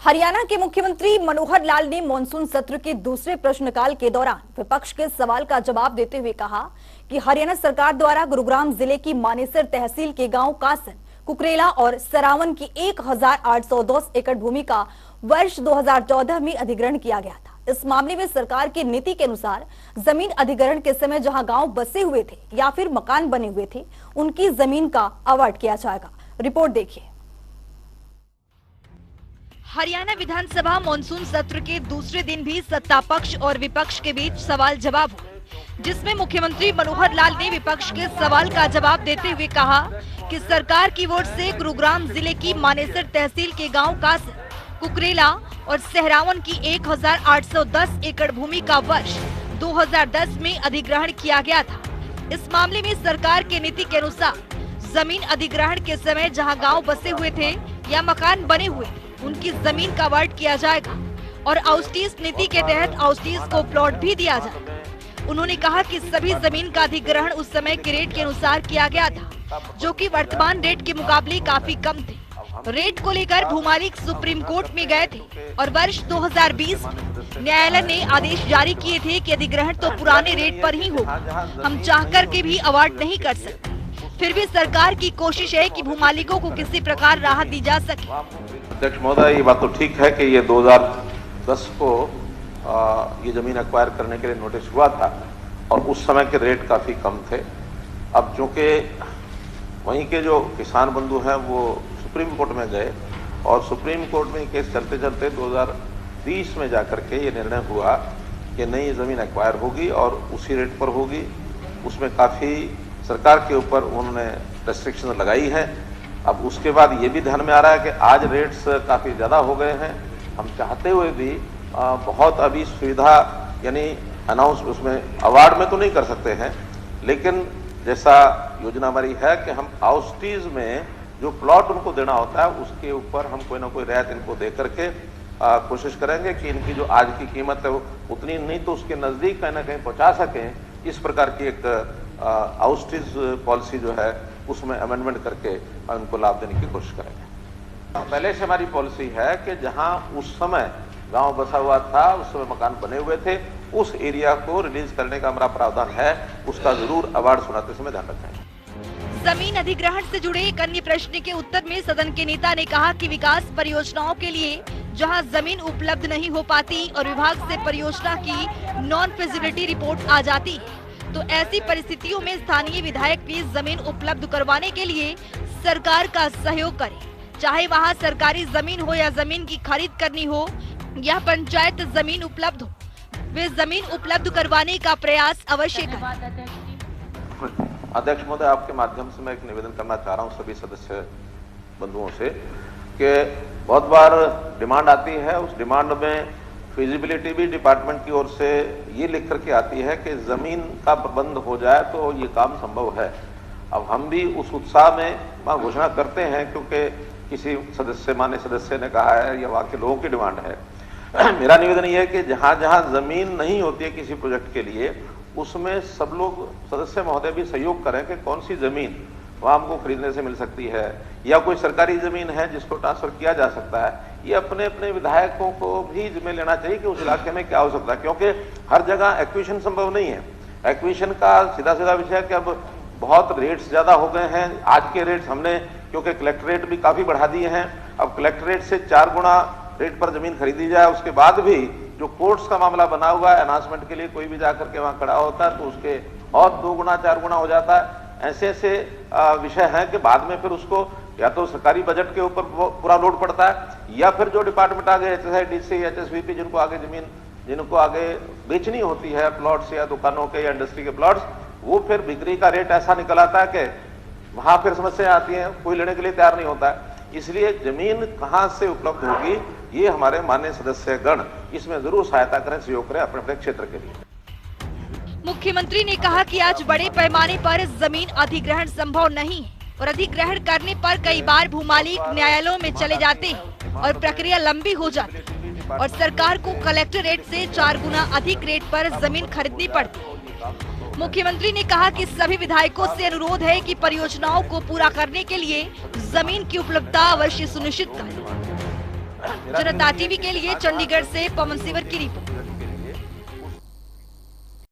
हरियाणा के मुख्यमंत्री मनोहर लाल ने मॉनसून सत्र के दूसरे प्रश्नकाल के दौरान विपक्ष के सवाल का जवाब देते हुए कहा कि हरियाणा सरकार द्वारा गुरुग्राम जिले की मानेसर तहसील के गांव कासन, कुकरेला और सरावन की 1810 एकड़ भूमि का वर्ष 2014 में अधिग्रहण किया गया था। इस मामले में सरकार की नीति के अनुसार जमीन अधिग्रहण के समय जहां गांव बसे हुए थे या फिर मकान बने हुए थे, उनकी जमीन का अवार्ड किया जाएगा। रिपोर्ट देखिए। हरियाणा विधानसभा मॉनसून सत्र के दूसरे दिन भी सत्ता पक्ष और विपक्ष के बीच सवाल जवाब हुए, जिसमें मुख्यमंत्री मनोहर लाल ने विपक्ष के सवाल का जवाब देते हुए कहा कि सरकार की ओर से गुरुग्राम जिले की मानेसर तहसील के गांव कासन, कुकरेला और सहरावन की 1810 एकड़ भूमि का वर्ष 2010 में अधिग्रहण किया गया था। इस मामले में सरकार के नीति के अनुसार जमीन अधिग्रहण के समय जहां गांव बसे हुए थे या मकान बने हुए थे, उनकी जमीन का अवार्ड किया जाएगा और आउस्टीज नीति के तहत आउस्टीज को प्लॉट भी दिया जाएगा। उन्होंने कहा कि सभी जमीन का अधिग्रहण उस समय के रेट के अनुसार किया गया था, जो कि वर्तमान रेट के मुकाबले काफी कम थे। रेट को लेकर भूमालिक सुप्रीम कोर्ट में गए थे और वर्ष 2020 में न्यायालय ने आदेश जारी किए थे कि अधिग्रहण तो पुराने रेट पर ही होगा, हम चाहकर के भी अवार्ड नहीं कर सकते। फिर भी सरकार की कोशिश है कि भूमालिकों को किसी प्रकार राहत दी जा सके। अध्यक्ष महोदय, ये बात तो ठीक है कि ये 2010 को ये जमीन एक्वायर करने के लिए नोटिस हुआ था और उस समय के रेट काफी कम थे। अब चूंकि वहीं के जो किसान बंधु हैं वो सुप्रीम कोर्ट में गए और सुप्रीम कोर्ट में केस चलते चलते 2020 में जाकर के ये निर्णय हुआ कि नहीं, ये जमीन एक्वायर होगी और उसी रेट पर होगी। उसमें काफी सरकार के ऊपर उन्होंने रेस्ट्रिक्शन लगाई है। अब उसके बाद ये भी ध्यान में आ रहा है कि आज रेट्स काफ़ी ज़्यादा हो गए हैं। हम चाहते हुए भी बहुत अभी सुविधा यानी अनाउंस उसमें अवार्ड में तो नहीं कर सकते हैं, लेकिन जैसा योजना हमारी है कि हम आउस्टीज में जो प्लॉट उनको देना होता है उसके ऊपर हम कोई ना कोई रियायत इनको दे करके कोशिश करेंगे कि इनकी जो आज की कीमत है वो उतनी नहीं तो उसके नज़दीक कहीं ना कहीं पहुँचा सकें। इस प्रकार की एक आउस्टीज पॉलिसी जो है उसमें अमेंडमेंट करके उनको लाभ देने की कोशिश करेंगे। पहले से हमारी पॉलिसी है कि जहां उस समय गांव बसा हुआ था, उस समय मकान बने हुए थे, उस एरिया को रिलीज करने का हमारा प्रावधान है। उसका जरूर अवार्ड सुनाते समय ध्यान रखेंगे। जमीन अधिग्रहण से जुड़े एक अन्य प्रश्न के उत्तर में सदन के नेता ने कहा कि विकास परियोजनाओं के लिए जहां जमीन उपलब्ध नहीं हो पाती और विभाग से परियोजना की नॉन फिजिबिलिटी रिपोर्ट आ जाती है, तो ऐसी परिस्थितियों में स्थानीय विधायक भी जमीन उपलब्ध करवाने के लिए सरकार का सहयोग करें, चाहे वहां सरकारी जमीन हो या जमीन की खरीद करनी हो या पंचायत जमीन उपलब्ध हो, वे जमीन उपलब्ध करवाने का प्रयास अवश्य करें। अध्यक्ष महोदय, आपके माध्यम से मैं एक निवेदन करना चाह रहा हूं सभी सदस्य बंधुओं से कि बहुत बार डिमांड आती है, उस डिमांड में फिजिबिलिटी भी डिपार्टमेंट की ओर से ये लिख करके आती है कि जमीन का प्रबंध हो जाए तो ये काम संभव है। अब हम भी उस उत्साह में वहाँ घोषणा करते हैं क्योंकि किसी मान्य सदस्य ने कहा है या वहाँ के लोगों की डिमांड है। मेरा निवेदन ये है कि जहाँ जहाँ जमीन नहीं होती है किसी प्रोजेक्ट के लिए, उसमें सब लोग सदस्य महोदय भी सहयोग करें कि कौन सी जमीन वहाँ हमको खरीदने से मिल सकती है या कोई सरकारी जमीन है जिसको ट्रांसफर किया जा सकता है। ये अपने अपने विधायकों को भी जिम्मे लेना चाहिए कि उस इलाके में क्या हो सकता है, क्योंकि हर जगह एक्विजिशन संभव नहीं है। एक्विजिशन का सीधा सीधा विषय है कि अब बहुत रेट्स ज़्यादा हो गए हैं। आज के रेट्स हमने क्योंकि कलेक्ट्रेट भी काफ़ी बढ़ा दिए हैं, अब कलेक्ट्रेट से 4 गुना रेट पर जमीन खरीदी जाए। उसके बाद भी जो कोर्ट्स का मामला बना हुआ है, अनाउंसमेंट के लिए कोई भी जाकर के वहाँ खड़ा होता है तो उसके और 2 गुना 4 गुना हो जाता है। ऐसे ऐसे विषय हैं कि बाद में फिर उसको या तो सरकारी बजट के ऊपर पूरा लोड पड़ता है या फिर जो डिपार्टमेंट आगे HSIDC, HSVP जिनको आगे जमीन जिनको आगे बेचनी होती है प्लॉट्स या दुकानों के या इंडस्ट्री के प्लॉट्स, वो फिर बिक्री का रेट ऐसा निकल आता है कि वहां फिर समस्या आती है, कोई लेने के लिए तैयार नहीं होता है। इसलिए जमीन कहाँ से उपलब्ध होगी, ये हमारे माननीय सदस्य गण इसमें जरूर सहायता करें, सहयोग करें अपने अपने क्षेत्र के लिए। मुख्यमंत्री ने कहा कि आज बड़े पैमाने पर जमीन अधिग्रहण संभव नहीं है और अधिग्रहण करने पर कई बार भूमालिक न्यायालयों में चले जाते हैं और प्रक्रिया लंबी हो जाती है और सरकार को कलेक्टर रेट से 4 गुना अधिक रेट पर जमीन खरीदनी पड़ती है। मुख्यमंत्री ने कहा कि सभी विधायकों से अनुरोध है कि परियोजनाओं को पूरा करने के लिए जमीन की उपलब्धता अवश्य सुनिश्चित करें। जनता टीवी के लिए चंडीगढ़ से पवन सिवर की रिपोर्ट।